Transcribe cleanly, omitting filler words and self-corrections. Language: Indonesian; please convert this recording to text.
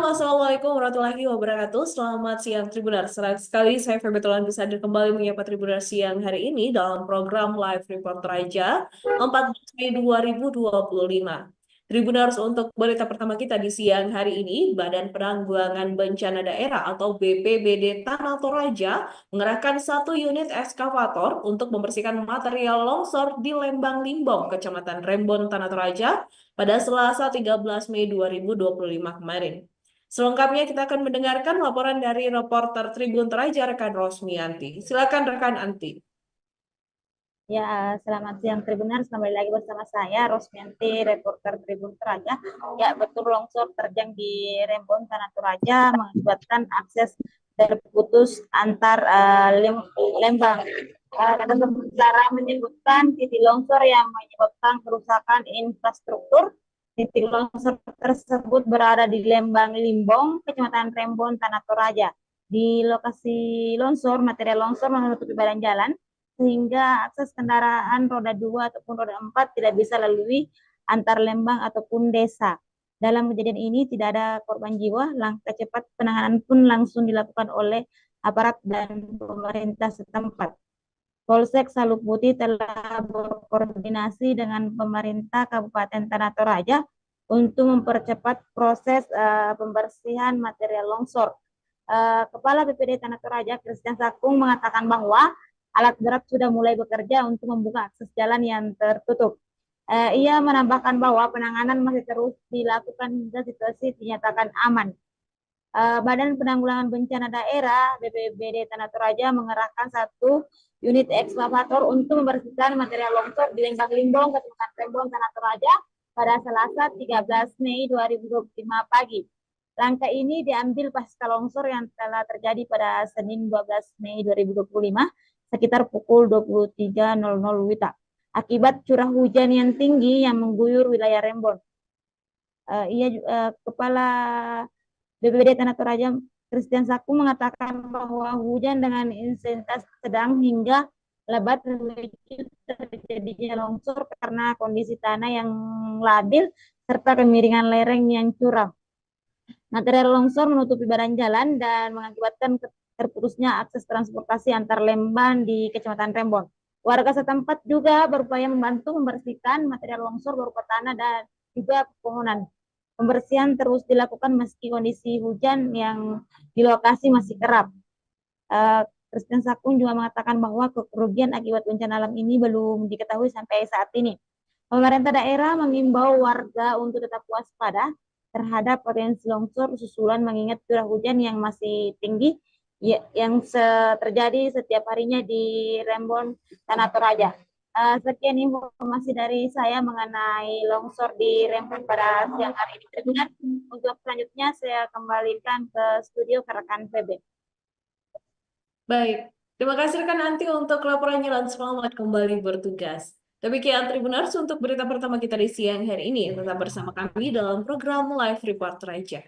Assalamualaikum warahmatullahi wabarakatuh. Selamat siang Tribuners. Senang sekali saya Febetulan bisa hadir kembali menyapa Tribuners siang hari ini dalam program Live Report Raja 14 Mei 2025. Tribuners, untuk berita pertama kita di siang hari ini, Badan Penanggulangan Bencana Daerah atau BPBD Tanah Toraja mengerahkan 1 unit eskavator untuk membersihkan material longsor di Lembang Limbong, Kecamatan Rembon, Tanah Toraja pada Selasa 13 Mei 2025 kemarin. Selengkapnya kita akan mendengarkan laporan dari reporter Tribun Toraja rekan Rosmianti. Silakan rekan Anti. Ya, selamat siang Tribuners. Kembali lagi bersama saya, Rosmianti, reporter Tribun Toraja. Ya, betul longsor terjang di Rembon, Tanah Toraja mengakibatkan akses terputus antar Lembang. Kata sementara menyebutkan titik longsor yang menyebabkan kerusakan infrastruktur. Titik longsor tersebut berada di Lembang Limbong, Kecamatan Rembon, Tanah Toraja. Di lokasi longsor, material longsor menutupi badan jalan, sehingga akses kendaraan roda 2 ataupun roda 4 tidak bisa lalui antar Lembang ataupun desa. Dalam kejadian ini tidak ada korban jiwa, langkah cepat penanganan pun langsung dilakukan oleh aparat dan pemerintah setempat. Polsek Saluputi telah berkoordinasi dengan pemerintah Kabupaten Tanah Toraja untuk mempercepat proses pembersihan material longsor. Kepala BPD Tanah Toraja, Christian Sakung, mengatakan bahwa alat berat sudah mulai bekerja untuk membuka akses jalan yang tertutup. Ia menambahkan bahwa penanganan masih terus dilakukan hingga situasi dinyatakan aman. Badan Penanggulangan Bencana Daerah BPBD Tanah Toraja mengerahkan 1 unit ekskavator untuk membersihkan material longsor di Lembang Limbong, Kecamatan Rembon, Tanah Toraja pada Selasa 13 Mei 2025 pagi. Langkah ini diambil pasca longsor yang telah terjadi pada Senin 12 Mei 2025 sekitar pukul 23.00 WITA akibat curah hujan yang tinggi yang mengguyur wilayah Rembon. Kepala BPBD Tanah Toraja Christian Saku mengatakan bahwa hujan dengan intensitas sedang hingga lebat memicu terjadinya longsor karena kondisi tanah yang labil serta kemiringan lereng yang curam. Material longsor menutupi badan jalan dan mengakibatkan terputusnya akses transportasi antar Lembang di Kecamatan Rembon. Warga setempat juga berupaya membantu membersihkan material longsor berupa tanah dan juga pepohonan. Pembersihan terus dilakukan meski kondisi hujan yang di lokasi masih kerap. Presiden Sakung juga mengatakan bahwa kerugian akibat bencana alam ini belum diketahui sampai saat ini. Pemerintah daerah mengimbau warga untuk tetap waspada terhadap potensi longsor susulan mengingat curah hujan yang masih tinggi yang terjadi setiap harinya di Rembon, Tanah Toraja. Sekian informasi dari saya mengenai longsor di Rembon pada siang hari ini. Terima. Untuk selanjutnya saya kembalikan ke studio ke rekan PB. Baik, terima kasih rekan Anti untuk laporannya dan selamat kembali bertugas. Demikian Tribuners untuk berita pertama kita di siang hari ini. Tetap bersama kami dalam program Live Report Raja.